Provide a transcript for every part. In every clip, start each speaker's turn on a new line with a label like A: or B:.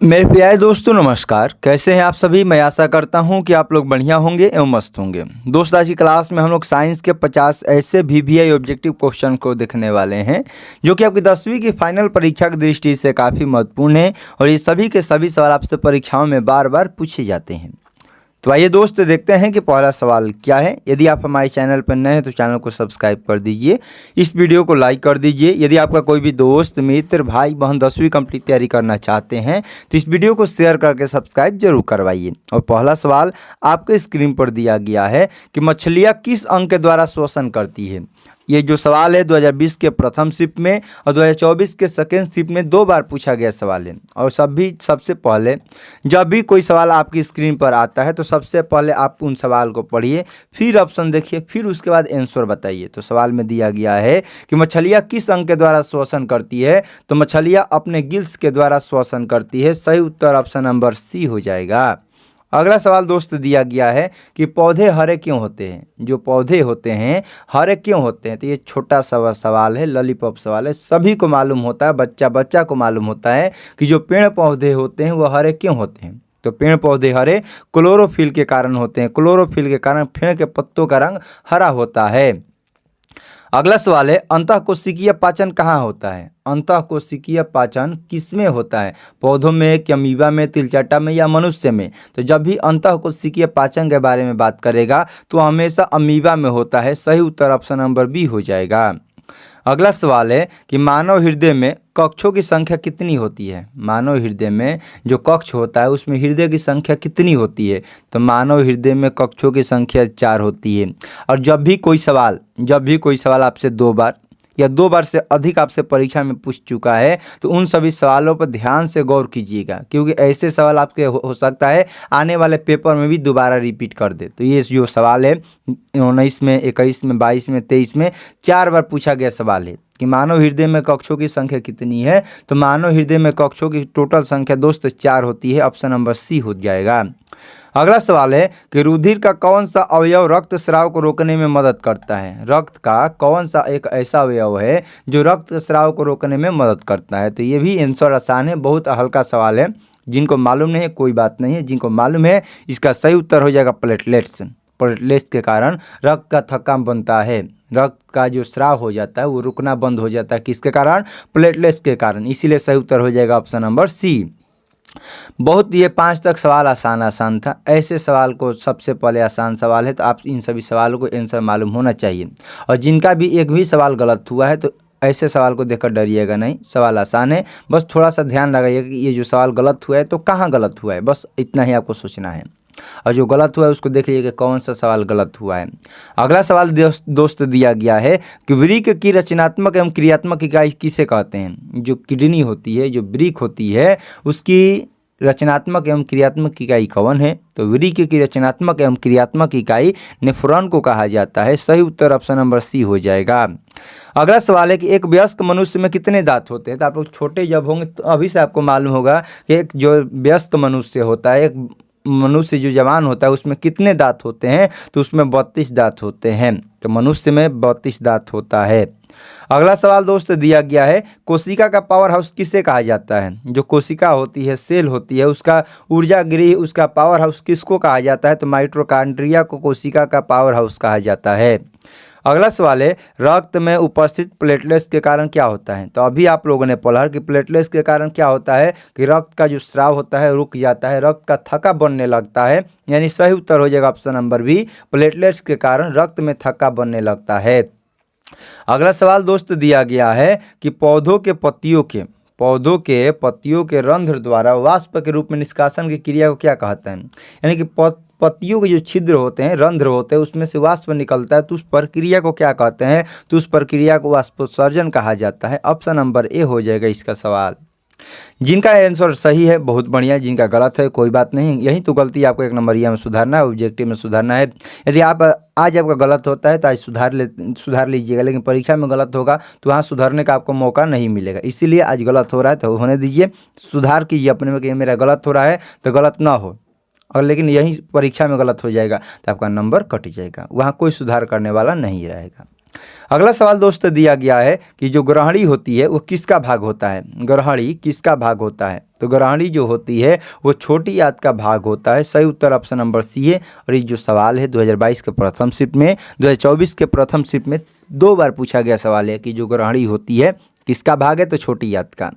A: मेरे प्यारे दोस्तों नमस्कार। कैसे हैं आप सभी। मैं आशा करता हूं कि आप लोग बढ़िया होंगे एवं मस्त होंगे। दोस्त आज की क्लास में हम लोग साइंस के 50 ऐसे वीवीआई ऑब्जेक्टिव क्वेश्चन को देखने वाले हैं जो कि आपकी 10वीं की फाइनल परीक्षा की दृष्टि से काफ़ी महत्वपूर्ण है और ये सभी के सभी सवाल आपसे परीक्षाओं में बार बार पूछे जाते हैं। तो आइए दोस्त देखते हैं कि पहला सवाल क्या है। यदि आप हमारे चैनल पर नए हैं तो चैनल को सब्सक्राइब कर दीजिए, इस वीडियो को लाइक कर दीजिए। यदि आपका कोई भी दोस्त मित्र भाई बहन 10वीं कंप्लीट तैयारी करना चाहते हैं तो इस वीडियो को शेयर करके सब्सक्राइब जरूर करवाइए। और पहला सवाल आपके स्क्रीन पर दिया गया है कि मछलियाँ किस अंग के द्वारा श्वसन करती है। ये जो सवाल है 2020 के प्रथम शिफ्ट में और 2024 के सेकेंड शिफ्ट में 2 बार पूछा गया सवाल है। और सबसे पहले जब भी कोई सवाल आपकी स्क्रीन पर आता है तो सबसे पहले आप उन सवाल को पढ़िए, फिर ऑप्शन देखिए, फिर उसके बाद आंसर बताइए। तो सवाल में दिया गया है कि मछलियाँ किस अंग के द्वारा श्वसन करती है, तो मछलियाँ अपने गिल्स के द्वारा श्वसन करती है। सही उत्तर ऑप्शन नंबर सी हो जाएगा। अगला सवाल दोस्त दिया गया है कि पौधे हरे क्यों होते हैं। जो पौधे होते हैं हरे क्यों होते हैं, तो ये छोटा सा सवाल है, लॉलीपॉप सवाल है। सभी को मालूम होता है, बच्चा बच्चा को मालूम होता है कि जो पेड़ पौधे होते हैं वह हरे क्यों होते हैं। तो पेड़ पौधे हरे क्लोरोफिल के कारण होते हैं। क्लोरोफिल के कारण पेड़ के पत्तों का रंग हरा होता है। अगला सवाल है अंतःकोशिकीय पाचन कहाँ होता है। अंतःकोशिकीय पाचन किसमें होता है, पौधों में, अमीबा में, तिलचट्टा में या मनुष्य में। तो जब भी अंतःकोशिकीय पाचन के बारे में बात करेगा तो हमेशा अमीबा में होता है। सही उत्तर ऑप्शन नंबर बी हो जाएगा। अगला सवाल है कि मानव हृदय में कक्षों की संख्या कितनी होती है। मानव हृदय में जो कक्ष होता है उसमें हृदय की संख्या कितनी होती है, तो मानव हृदय में कक्षों की संख्या 4 होती है। और जब भी कोई सवाल आपसे 2 बार या 2 बार से अधिक आपसे परीक्षा में पूछ चुका है तो उन सभी सवालों पर ध्यान से गौर कीजिएगा, क्योंकि ऐसे सवाल आपके हो सकता है आने वाले पेपर में भी दोबारा रिपीट कर दे। तो ये जो सवाल है 19 में, 21 में, 22 में, 23 में 4 बार पूछा गया सवाल है कि मानव हृदय में कक्षों की संख्या कितनी है। तो मानव हृदय में कक्षों की टोटल संख्या दोस्त 4 होती है। ऑप्शन नंबर सी हो जाएगा। अगला सवाल है कि रुधिर का कौन सा अवयव रक्त स्राव को रोकने में मदद करता है। रक्त का कौन सा एक ऐसा अवयव है जो रक्त स्राव को रोकने में मदद करता है। तो ये भी आंसर आसान है, बहुत हल्का सवाल है। जिनको मालूम नहीं है कोई बात नहीं है, जिनको मालूम है इसका सही उत्तर हो जाएगा प्लेटलेट्स। प्लेटलेट्स के कारण रक्त का थक्का बनता है, रक्त का जो स्राव हो जाता है वो रुकना बंद हो जाता है। किसके कारण, प्लेटलेट्स के कारण। इसीलिए सही उत्तर हो जाएगा ऑप्शन नंबर सी। बहुत ये 5 तक सवाल आसान था। ऐसे सवाल को सबसे पहले आसान सवाल है तो आप इन सभी सवालों को आंसर मालूम होना चाहिए। और जिनका भी एक भी सवाल गलत हुआ है तो ऐसे सवाल को देखकर डरिएगा नहीं, सवाल आसान है। बस थोड़ा सा ध्यान लगाइएगा कि ये जो सवाल गलत हुआ है तो कहाँ गलत हुआ है, बस इतना ही आपको सोचना है। और जो गलत हुआ है उसको देख लीजिए कि कौन सा सवाल गलत हुआ है। अगला सवाल दोस्त दिया गया है कि वृक्क की रचनात्मक एवं क्रियात्मक इकाई किसे कहते हैं। जो किडनी होती है, जो वृक्क होती है, उसकी रचनात्मक एवं क्रियात्मक इकाई कौन है। तो वृक्क की रचनात्मक एवं क्रियात्मक इकाई नेफ्रॉन को कहा जाता है। सही उत्तर ऑप्शन नंबर सी हो जाएगा। अगला सवाल है कि एक वयस्क मनुष्य में कितने दांत होते हैं। तो आप लोग छोटे जब होंगे तो अभी से आपको मालूम होगा कि एक जो वयस्क मनुष्य होता है, एक मनुष्य जो जवान होता है उसमें कितने दांत होते हैं, तो उसमें 32 दांत होते हैं। तो मनुष्य में 32 दांत होता है। अगला सवाल दोस्त दिया गया है कोशिका का पावर हाउस किसे कहा जाता है। जो कोशिका होती है, सेल होती है, उसका ऊर्जा गृह, उसका पावर हाउस किसको कहा जाता है। तो माइटोकॉन्ड्रिया को कोशिका का पावर हाउस कहा जाता है। अगला सवाल है रक्त में उपस्थित प्लेटलेट्स के कारण क्या होता है। तो अभी आप लोगों ने पढ़ा कि प्लेटलेट्स के कारण क्या होता है कि रक्त का जो स्राव होता है रुक जाता है, रक्त का थक्का बनने लगता है। यानी सही उत्तर हो जाएगा ऑप्शन नंबर बी, प्लेटलेट्स के कारण रक्त में थक्का बनने लगता है। अगला सवाल दोस्त दिया गया है कि पौधों के पत्तियों के रंध्र द्वारा वाष्प के रूप में निष्कासन की क्रिया को क्या कहते हैं। यानी कि पत्तियों के जो छिद्र होते हैं, रंध्र होते हैं, उसमें से वाष्प निकलता है तो उस प्रक्रिया को क्या कहते हैं। तो उस प्रक्रिया को वाष्पोत्सर्जन कहा जाता है। ऑप्शन नंबर ए हो जाएगा इसका सवाल। जिनका आंसर सही है बहुत बढ़िया, जिनका गलत है कोई बात नहीं। यही तो गलती आपको 1 नंबरिया में सुधारना है, ऑब्जेक्टिव में सुधारना है। यदि आप आज आपका गलत होता है तो आज सुधार लीजिएगा, लेकिन परीक्षा में गलत होगा तो वहाँ सुधारने का आपको मौका नहीं मिलेगा। इसीलिए आज गलत हो रहा है तो होने दीजिए, सुधार कीजिए अपने में कि मेरा गलत हो रहा है तो गलत ना हो। और लेकिन यही परीक्षा में गलत हो जाएगा तो आपका नंबर कट जाएगा, वहाँ कोई सुधार करने वाला नहीं रहेगा। अगला सवाल दोस्त दिया गया है कि जो ग्रहणी होती है वो किसका भाग होता है। ग्रहणी किसका भाग होता है? तो ग्रहणी जो होती है वो छोटी आंत का भाग होता है। सही उत्तर ऑप्शन नंबर सी है। और ये जो सवाल है 2022 के प्रथम शिफ्ट में, 2024 के प्रथम शिफ्ट में 2 बार पूछा गया सवाल है कि जो ग्रहणी होती है किसका भाग है, तो छोटी आंत का।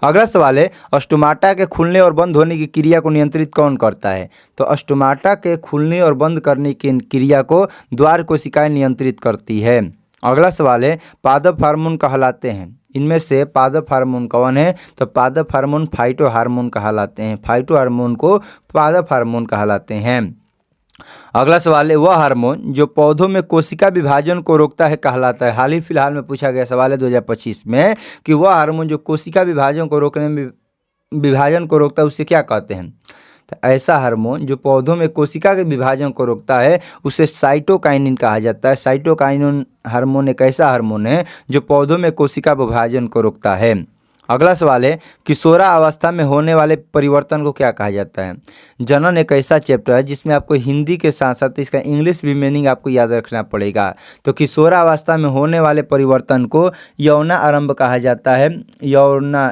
A: अगला सवाल है स्टोमाटा के खुलने और बंद होने की क्रिया को नियंत्रित कौन करता है। तो स्टोमाटा के खुलने और बंद करने की क्रिया को द्वार कोशिकाएं नियंत्रित करती है। अगला सवाल है पादप हार्मोन कहलाते हैं, इनमें से पादप हार्मोन कौन है। तो पादप हार्मोन फाइटो हार्मोन कहलाते हैं। फाइटो हार्मोन को पादप हार्मोन कहलाते हैं। अगला सवाल है वह हार्मोन जो पौधों में कोशिका विभाजन को रोकता है कहलाता है। हाल ही फिलहाल में पूछा गया सवाल है 2025 में कि वह हार्मोन जो कोशिका विभाजन को रोकने में विभाजन को रोकता है उसे क्या कहते हैं। तो ऐसा हार्मोन जो पौधों में कोशिका के विभाजन को रोकता है उसे साइटोकाइनिन कहा जाता है। साइटोकाइनिन हार्मोन एक ऐसा हार्मोन है जो पौधों में कोशिका विभाजन को रोकता है। अगला सवाल है किशोरावस्था में होने वाले परिवर्तन को क्या कहा जाता है। जनन एक ऐसा चैप्टर है जिसमें आपको हिंदी के साथ साथ इसका इंग्लिश भी मीनिंग आपको याद रखना पड़ेगा। तो किशोरावस्था में होने वाले परिवर्तन को यौना आरंभ कहा जाता है। यौना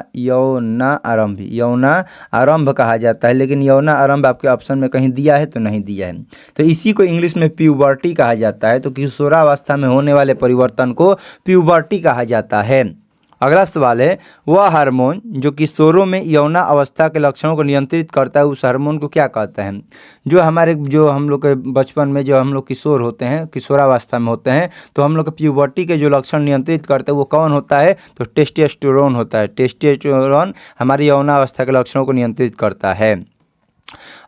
A: आरंभ कहा जाता है, लेकिन यौना आरंभ आपके ऑप्शन में कहीं दिया है तो नहीं दिया है। तो इसी को इंग्लिश में प्यूबर्टी कहा जाता है। तो किशोरावस्था में होने वाले परिवर्तन को प्यूबर्टी कहा जाता है। अगला सवाल है वह हार्मोन जो किशोरों में यौना अवस्था के लक्षणों को नियंत्रित करता है उस हार्मोन को क्या कहते हैं। जो हम लोग के बचपन में जो हम लोग किशोर होते हैं, किशोरावस्था में होते हैं, तो हम लोग के प्यूबर्टी के जो लक्षण नियंत्रित करते हैं वो कौन होता है। तो टेस्टोस्टेरोन होता है। टेस्टोस्टेरोन हमारी यौना अवस्था के लक्षणों को नियंत्रित करता है।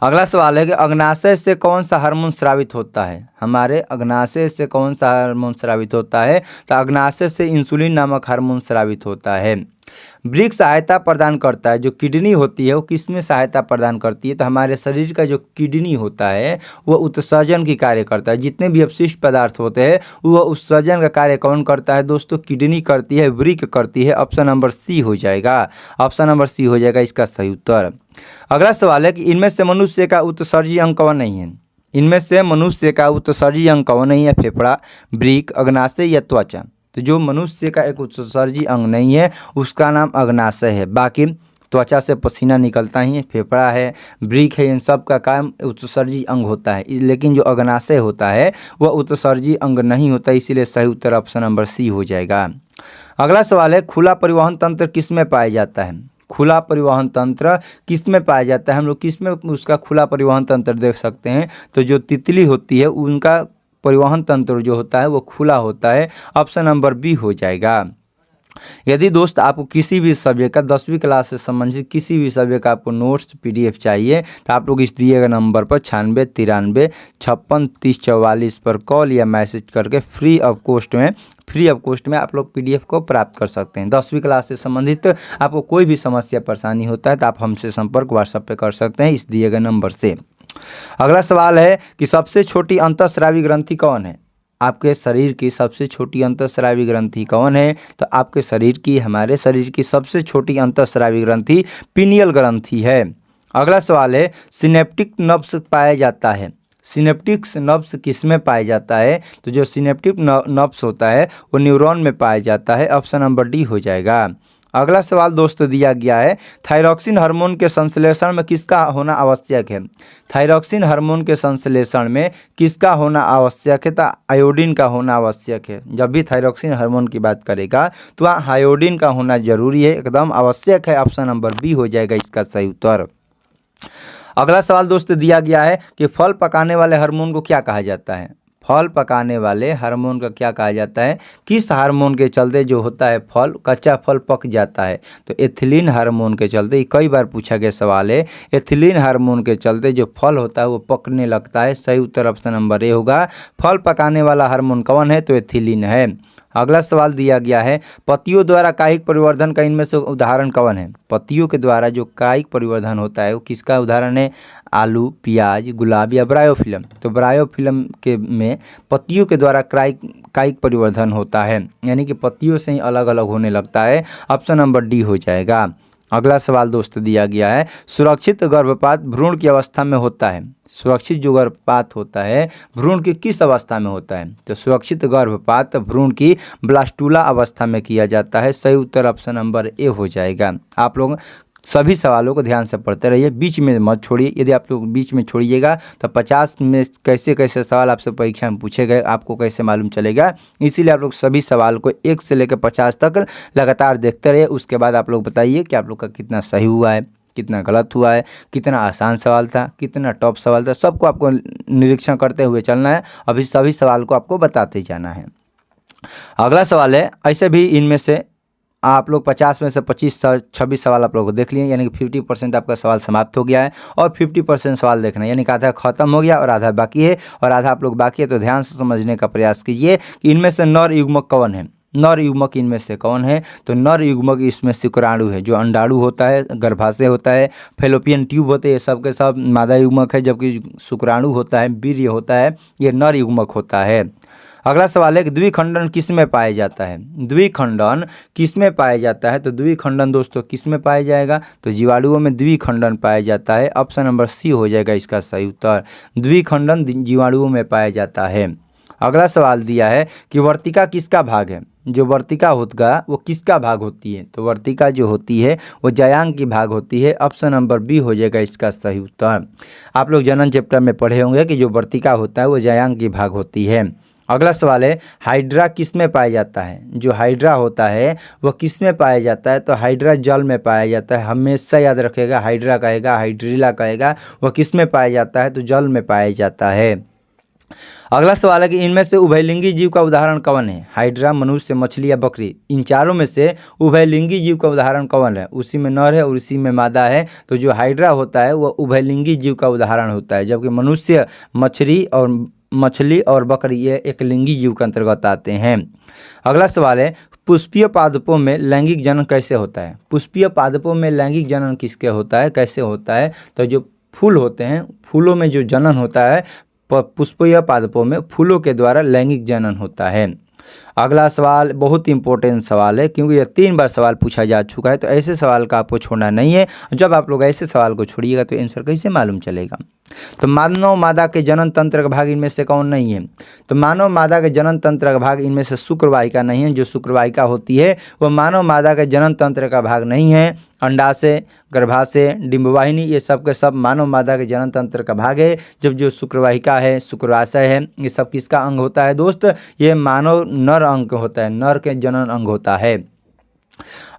A: अगला सवाल है कि अग्नाशय से कौन सा हार्मोन स्रावित होता है। हमारे अग्नाशय से कौन सा हार्मोन स्रावित होता है। तो अग्नाशय से इंसुलिन नामक हार्मोन स्रावित होता है। वृक्क सहायता प्रदान करता है। जो किडनी होती है वो किस में सहायता प्रदान करती है। तो हमारे शरीर का जो किडनी होता है वो उत्सर्जन की कार्य करता है। जितने भी अपशिष्ट पदार्थ होते हैं वो उत्सर्जन का कार्य कौन करता है दोस्तों। किडनी करती है, वृक्क करती है। ऑप्शन नंबर सी हो जाएगा। ऑप्शन नंबर सी हो जाएगा इसका सही उत्तर। अगला सवाल है कि इनमें से मनुष्य का उत्सर्जी अंग कौन नहीं है। इनमें से मनुष्य का उत्सर्जी अंग कौन नहीं है। फेफड़ा, वृक्क, अग्नाशय या त्वचा। तो जो मनुष्य का एक उत्सर्जी अंग नहीं है उसका नाम अग्नाशय है। बाकी त्वचा से पसीना निकलता ही है, फेफड़ा है, वृक्क है, इन सब का काम उत्सर्जी अंग होता है। लेकिन जो अग्नाशय होता है वह उत्सर्जी अंग नहीं होता, इसीलिए सही उत्तर ऑप्शन नंबर सी हो जाएगा। अगला सवाल है खुला परिवहन तंत्र किस में पाया जाता है। खुला परिवहन तंत्र किस में पाया जाता है। हम लोग किस में उसका खुला परिवहन तंत्र देख सकते हैं। तो जो तितली होती है उनका परिवहन तंत्र जो होता है वो खुला होता है। ऑप्शन नंबर बी हो जाएगा। यदि दोस्त आपको किसी भी सब्जेक्ट का 10वीं क्लास से संबंधित किसी भी सब्जेक्ट का आपको नोट्स PDF चाहिए तो आप लोग इस दिए गए नंबर पर 96 93 56 30 44 पर कॉल या मैसेज करके फ्री ऑफ कॉस्ट में आप लोग PDF को प्राप्त कर सकते हैं। 10वीं क्लास से संबंधित आपको कोई भी समस्या परेशानी होता है तो आप हमसे संपर्क व्हाट्सएप पे कर सकते हैं इस दिए गए नंबर से। अगला सवाल है कि सबसे छोटी अंतःस्रावी ग्रंथि कौन है। आपके शरीर की सबसे छोटी अंतःस्रावी ग्रंथि कौन है। तो आपके हमारे शरीर की सबसे छोटी अंतःस्रावी ग्रंथि पीनियल ग्रंथि है। अगला सवाल है सिनेप्टिक नर्व्स पाया जाता है। सिनेप्टिक नर्व्स किस में पाया जाता है। तो जो सिनेप्टिक नर्व्स होता है वो न्यूरॉन में पाया जाता है। ऑप्शन नंबर डी हो जाएगा। अगला सवाल दोस्तों दिया गया है थायरॉक्सिन हार्मोन के संश्लेषण में किसका होना आवश्यक है। थायरॉक्सिन हार्मोन के संश्लेषण में किसका होना आवश्यक है। तो आयोडीन का होना आवश्यक है। जब भी थायरॉक्सिन हार्मोन की बात करेगा तो वहाँ आयोडीन का होना जरूरी है, एकदम आवश्यक है। ऑप्शन नंबर बी हो जाएगा इसका सही उत्तर। अगला सवाल दोस्तों दिया गया है कि फल पकाने वाले हार्मोन को क्या कहा जाता है। फल पकाने वाले हार्मोन का क्या कहा जाता है। किस हार्मोन के चलते जो होता है कच्चा फल पक जाता है। तो एथिलीन हार्मोन के चलते, कई बार पूछा गया सवाल है, एथिलीन हार्मोन के चलते जो फल होता है वो पकने लगता है। सही उत्तर ऑप्शन नंबर ए होगा। फल पकाने वाला हार्मोन कौन है। तो एथिलीन है। अगला सवाल दिया गया है पत्तियों द्वारा कायिक परिवर्धन का इनमें से उदाहरण कौन है। पत्तियों के द्वारा जो कायिक परिवर्धन होता है वो किसका उदाहरण है। आलू, प्याज, गुलाब या ब्रायोफिल्म। तो ब्रायोफिल्म के में पत्तियों के द्वारा कायिक परिवर्धन होता है, यानी कि पत्तियों से ही अलग अलग होने लगता है। ऑप्शन नंबर डी हो जाएगा। अगला सवाल दोस्त दिया गया है, सुरक्षित गर्भपात भ्रूण की अवस्था में होता है। सुरक्षित जो गर्भपात होता है भ्रूण की किस अवस्था में होता है? तो सुरक्षित गर्भपात भ्रूण की ब्लास्टुला अवस्था में किया जाता है। सही उत्तर ऑप्शन नंबर ए हो जाएगा। आप लोग सभी सवालों को ध्यान से पढ़ते रहिए, बीच में मत छोड़िए। यदि आप लोग बीच में छोड़िएगा तो 50 में कैसे कैसे सवाल आपसे परीक्षा में पूछे गए आपको कैसे मालूम चलेगा। इसीलिए आप लोग सभी सवाल को 1 से लेकर 50 तक लगातार देखते रहिए। उसके बाद आप लोग बताइए कि आप लोग का कितना सही हुआ है, कितना गलत हुआ है, कितना आसान सवाल था, कितना टॉप सवाल था, सबको आपको निरीक्षण करते हुए चलना है। अभी सभी सवाल को आपको बताते जाना है। अगला सवाल है, ऐसे भी इनमें से आप लोग 50 में से 25-26 सवाल आप लोगों को देख लिए, यानी कि 50% आपका सवाल समाप्त हो गया है और 50% सवाल देखना है, यानी कि आधा खत्म हो गया और आधा बाकी है और आधा आप लोग बाकी है। तो ध्यान से समझने का प्रयास कीजिए कि इनमें से नर युग्मक कौन है। नर युग्मक इनमें से कौन है? तो नर युग्मक इसमें शुक्राणु है, जो अंडाणु होता है, गर्भाशय होता है, फेलोपियन ट्यूब होते हैं, ये सब के सब मादा युग्मक है, जबकि शुक्राणु होता है, वीर्य होता है, ये नर युग्मक होता है। अगला सवाल है कि द्विखंडन किस में पाया जाता है? द्विखंडन किस में पाया जाता है? तो द्विखंडन दोस्तों किस में पाया जाएगा? तो जीवाणुओं में द्विखंडन पाया जाता है। ऑप्शन नंबर सी हो जाएगा इसका सही उत्तर। द्विखंडन जीवाणुओं में पाया जाता है। अगला सवाल दिया है कि वर्तिका किसका भाग है? जो वर्तिका होगा वो किसका भाग होती है? तो वर्तिका जो होती है वो जायांग की भाग होती है। ऑप्शन नंबर बी हो जाएगा इसका सही उत्तर। आप लोग जनन चैप्टर में पढ़े होंगे कि जो वर्तिका होता है वो जायांग की भाग होती है। अगला सवाल है, हाइड्रा किस में पाया जाता है? जो हाइड्रा होता है वो किस में पाया जाता है? तो हाइड्रा जल में पाया जाता है। हमेशा याद रखेगा, हाइड्रा कहेगा, हाइड्रिला कहेगा, वो किस में पाया जाता है? तो जल में पाया जाता है। अगला सवाल है कि इनमें से उभयलिंगी जीव का उदाहरण कौन है? हाइड्रा, मनुष्य, मछली या बकरी, इन चारों में से उभयलिंगी जीव का उदाहरण कौन है? उसी में नर है और उसी में मादा है। तो जो हाइड्रा होता है वो उभयलिंगी जीव का उदाहरण होता है, जबकि मनुष्य, मछली और बकरी ये एक लिंगी जीव के अंतर्गत आते हैं। अगला सवाल है, पुष्पीय पादपों में लैंगिक जनन कैसे होता है? पुष्पीय पादपों में लैंगिक जनन किसके होता है, कैसे होता है? तो जो फूल होते हैं, फूलों में जो जनन होता है पुष्पीय पादपों में फूलों के द्वारा लैंगिक जनन होता है। अगला सवाल बहुत इंपॉर्टेंट सवाल है, क्योंकि यह 3 बार सवाल पूछा जा चुका है, तो ऐसे सवाल का आपको छोड़ना नहीं है। जब आप लोग ऐसे सवाल को छोड़िएगा तो आंसर कैसे मालूम चलेगा? तो मानव मादा के जनन तंत्र का भाग इनमें से कौन नहीं है? तो मानव मादा के जनन तंत्र का भाग इनमें से शुक्रवाहिका नहीं है। जो शुक्रवाहिका होती है वो मानव मादा के जनन तंत्र का भाग नहीं है। अंडाशय, गर्भाशय, डिंबवाहिनी ये सब के सब मानव मादा के जनन तंत्र का भाग है। जब जो शुक्रवाहिका है, शुक्राशय है, ये सब किसका अंग होता है दोस्त? ये मानव नर अंग होता है, नर के जनन अंग होता है।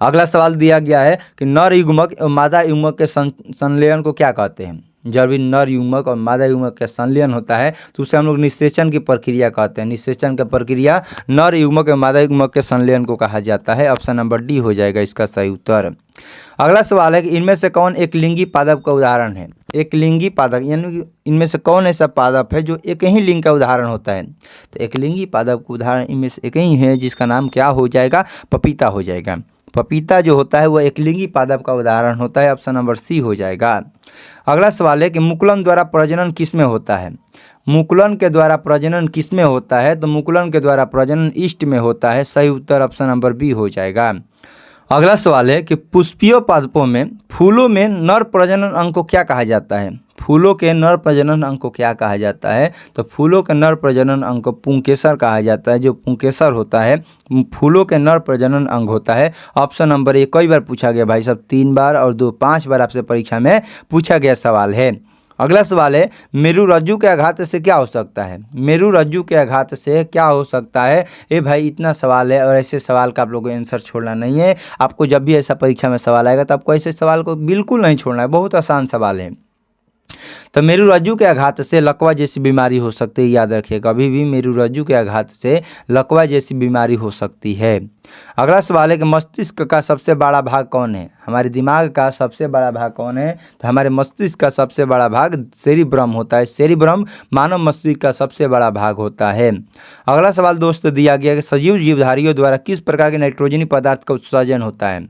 A: अगला सवाल दिया गया है कि नर युग्मक और मादा युग्मक के संलयन को क्या कहते हैं? जब भी नर युग्मक और मादा युग्मक का संलयन होता है तो उसे हम लोग निषेचन की प्रक्रिया कहते हैं। निषेचन की प्रक्रिया नर युग्मक और मादा युग्मक के संलयन को कहा जाता है। ऑप्शन नंबर डी हो जाएगा इसका सही उत्तर। अगला सवाल है कि इनमें से कौन एक लिंगी पादप का उदाहरण है? एक लिंगी पादप यानी कि इनमें से कौन ऐसा पादप है जो एक ही लिंग का उदाहरण होता है? तो एक लिंगी पादप का उदाहरण इनमें से एक ही है, जिसका नाम क्या हो जाएगा? पपीता हो जाएगा। पपीता जो होता है वह एक लिंगी पादप का उदाहरण होता है। ऑप्शन नंबर सी हो जाएगा। अगला सवाल है कि मुकुलन द्वारा प्रजनन किस में होता है? मुकुलन के द्वारा प्रजनन किस में होता है? तो मुकुलन के द्वारा प्रजनन ईस्ट में होता है। सही उत्तर ऑप्शन नंबर बी हो जाएगा। अगला सवाल है कि पुष्पीय पादपों में फूलों में नर प्रजनन अंग को क्या कहा जाता है? फूलों के नर प्रजनन अंग को क्या कहा जाता है? तो फूलों के नर प्रजनन अंग को पुंकेसर कहा जाता है। जो पुंकेसर होता है फूलों के नर प्रजनन अंग होता है। ऑप्शन नंबर ए कई बार पूछा गया भाई साहब, 3 बार और 5 बार आपसे परीक्षा में पूछा गया सवाल है। अगला सवाल है, मेरुरज्जु के आघात से क्या हो सकता है? मेरुरज्जु के आघात से क्या हो सकता है? ए भाई इतना सवाल है और ऐसे सवाल का आप लोगों को आंसर छोड़ना नहीं है। आपको जब भी ऐसा परीक्षा में सवाल आएगा तो आपको ऐसे सवाल को बिल्कुल नहीं छोड़ना है, बहुत आसान सवाल है। तो मेरुरज्जु के आघात से लकवा जैसी बीमारी हो सकती है, याद रखिए कभी भी मेरुरज्जु के आघात से लकवा जैसी बीमारी हो सकती है। अगला सवाल है कि मस्तिष्क का सबसे बड़ा भाग कौन है? हमारे दिमाग का सबसे बड़ा भाग कौन है? तो हमारे मस्तिष्क का सबसे बड़ा भाग सेरिब्रम होता है। सेरिब्रम मानव मस्तिष्क का सबसे बड़ा भाग होता है। अगला सवाल दोस्त दिया गया कि सजीव जीवधारियों द्वारा किस प्रकार के नाइट्रोजनी पदार्थ का उत्सर्जन होता है?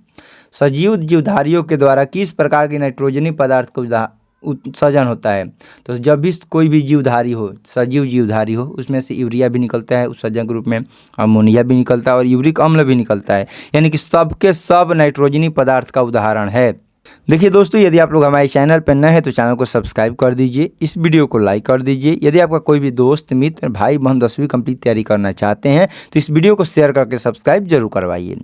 A: सजीव जीवधारियों के द्वारा किस प्रकार के नाइट्रोजनी पदार्थ का उत्सर्जन होता है। तो जब भी कोई भी जीवधारी हो, सजीव जीवधारी हो, उसमें से यूरिया भी निकलता है उत्सर्जन के रूप में, अमोनिया भी निकलता है और यूरिक अम्ल भी निकलता है, यानी कि सबके सब नाइट्रोजनी पदार्थ का उदाहरण है। देखिए दोस्तों, यदि आप लोग हमारे चैनल पर नए हैं तो चैनल को सब्सक्राइब कर दीजिए, इस वीडियो को लाइक कर दीजिए। यदि आपका कोई भी दोस्त मित्र भाई बहन 10वीं कंप्लीट तैयारी करना चाहते हैं तो इस वीडियो को शेयर करके सब्सक्राइब जरूर करवाइए।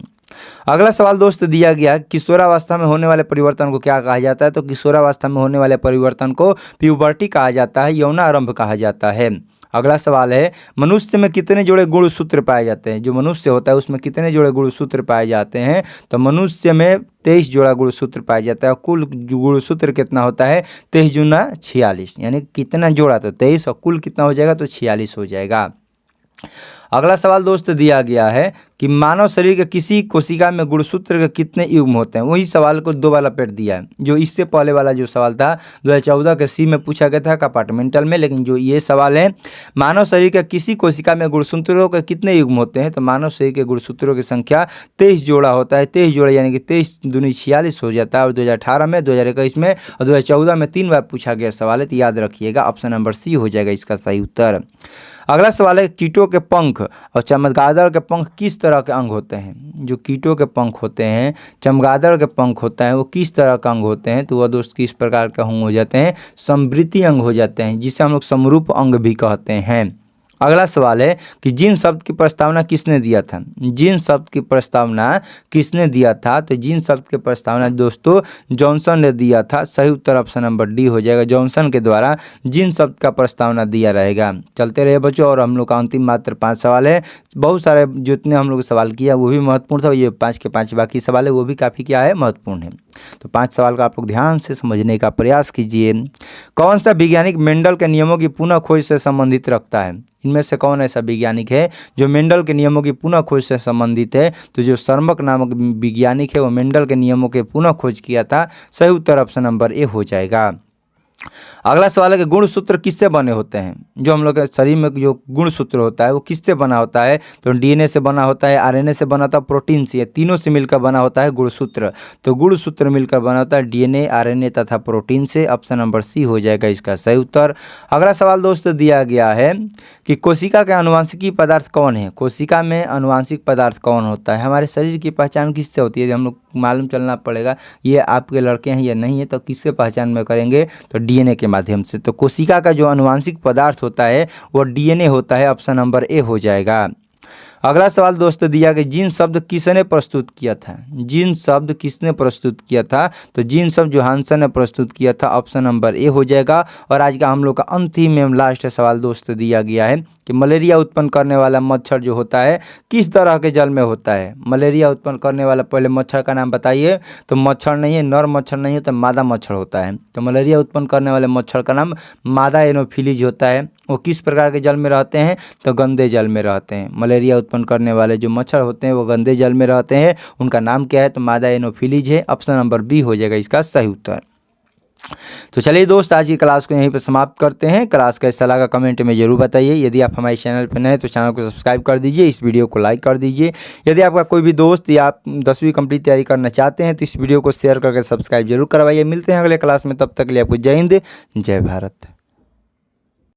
A: अगला सवाल दोस्त दिया गया, किशोरावस्था में होने वाले परिवर्तन को क्या कहा जाता है? तो किशोरावस्था में होने वाले परिवर्तन को प्यूबर्टी कहा जाता है, यौनारंभ कहा जाता है। अगला सवाल है, मनुष्य में कितने जोड़े गुणसूत्र पाए जाते हैं? जो मनुष्य होता है उसमें कितने जोड़े गुणसूत्र पाए जाते हैं? तो मनुष्य में 23 जोड़ा गुणसूत्र पाया जाता है। कुल गुणसूत्र कितना होता है? 23 दूना 46, यानी कितना जोड़ा? तो 23 और कुल कितना हो जाएगा? तो 46 हो जाएगा। अगला सवाल दोस्त दिया गया है कि मानव शरीर के किसी कोशिका में गुणसूत्र के कितने युग्म होते हैं? वही सवाल को दो वाला पेट दिया है। जो इससे पहले वाला जो सवाल था 2014 के सी में पूछा गया था कंपार्टमेंटल में, लेकिन जो ये सवाल है मानव शरीर के किसी कोशिका में गुणसूत्रों के कितने युग्म होते हैं? तो मानव शरीर के गुणसूत्रों की संख्या 23 जोड़ा होता है। 23 जोड़ा यानी कि 23 दूनी 46 हो जाता है। और 2018 में, 2021 में और 2014 में 3 बार पूछा गया सवाल है, तो याद रखिएगा ऑप्शन नंबर सी हो जाएगा इसका सही उत्तर। अगला सवाल है, कीटों के पंख और चमगादड़ के पंख किस तरह के अंग होते हैं? जो कीटों के पंख होते हैं, चमगादड़ के पंख होता है, वो किस तरह का अंग होते हैं? तो वह दोस्त किस प्रकार के अंग हो जाते हैं? समवृत्ति अंग हो जाते हैं, जिसे हम लोग समरूप अंग भी कहते हैं। अगला सवाल है कि जीन शब्द की प्रस्तावना किसने दिया था? जीन शब्द की प्रस्तावना किसने दिया था? तो जीन शब्द की प्रस्तावना दोस्तों जॉनसन ने दिया था। सही उत्तर ऑप्शन नंबर डी हो जाएगा। जॉनसन के द्वारा जीन शब्द का प्रस्तावना दिया रहेगा। चलते रहे बच्चों, और हम लोग का अंतिम मात्र 5 सवाल है। बहुत सारे जितने हम लोग सवाल किया वो भी महत्वपूर्ण था, ये 5 के 5 बाकी सवाल है वो भी काफ़ी क्या है महत्वपूर्ण है। तो 5 सवाल का आप लोग ध्यान से समझने का प्रयास कीजिए। कौन सा वैज्ञानिक मेंडल के नियमों की पुनः खोज से संबंधित रखता है? इनमें से कौन ऐसा वैज्ञानिक है जो मेंडल के नियमों की पुनः खोज से संबंधित है? तो जो सर्मक नामक वैज्ञानिक है वो मेंडल के नियमों के पुनः खोज किया था। सही उत्तर ऑप्शन नंबर ए हो जाएगा। अगला सवाल है कि गुणसूत्र किससे बने होते हैं? जो हम लोग के शरीर में जो गुणसूत्र होता है वो किससे बना होता है? तो डीएनए से बना होता है, आरएनए से बना होता है, प्रोटीन से, ये तीनों से मिलकर बना होता है गुणसूत्र। तो गुणसूत्र मिलकर बना होता है डीएनए, आरएनए तथा प्रोटीन से। ऑप्शन नंबर सी हो जाएगा इसका सही उत्तर। अगला सवाल दोस्तों दिया गया है कि कोशिका के आनुवांशिकी पदार्थ कौन है? कोशिका में आनुवांशिक पदार्थ कौन होता है? हमारे शरीर की पहचान किससे होती है? हम लोग मालूम चलना पड़ेगा ये आपके लड़के हैं या नहीं है, तो किससे पहचान में करेंगे? तो डीएनए के माध्यम से। तो कोशिका का जो आनुवांशिक पदार्थ होता है वो डीएनए होता है। ऑप्शन नंबर ए हो जाएगा। अगला सवाल दोस्तों दिया कि जीन शब्द किसने प्रस्तुत किया था? जीन शब्द किसने प्रस्तुत किया था? तो जीन शब्द जोहानसन ने प्रस्तुत किया था। ऑप्शन नंबर ए हो जाएगा। और आज का हम लोग का अंतिम एवं लास्ट सवाल दोस्तों दिया गया है कि मलेरिया उत्पन्न करने वाला मच्छर जो होता है किस तरह के जल में होता है? मलेरिया उत्पन्न करने वाला पहले मच्छर का नाम बताइए। तो मच्छर नहीं है, नर मच्छर नहीं है, तो मादा मच्छर होता है। तो मलेरिया उत्पन्न करने वाले मच्छर का नाम मादा एनोफिलीज होता है। वो किस प्रकार के जल में रहते हैं? तो गंदे जल में रहते हैं। मलेरिया उत्पन्न करने वाले जो मच्छर होते हैं वो गंदे जल में रहते हैं। उनका नाम क्या है? तो मादा एनोफिलीज है। ऑप्शन नंबर बी हो जाएगा इसका सही उत्तर। तो चलिए दोस्त, आज की क्लास को यहीं पर समाप्त करते हैं। क्लास कैसा लगा कमेंट में जरूर बताइए। यदि आप हमारे चैनल पर नए हैं तो चैनल को सब्सक्राइब कर दीजिए, इस वीडियो को लाइक कर दीजिए। यदि आपका कोई भी दोस्त या आप 10वीं कंप्लीट तैयारी करना चाहते हैं तो इस वीडियो को शेयर करके सब्सक्राइब जरूर करवाइए। मिलते हैं अगले क्लास में, तब तक के लिए आपको जय हिंद जय भारत।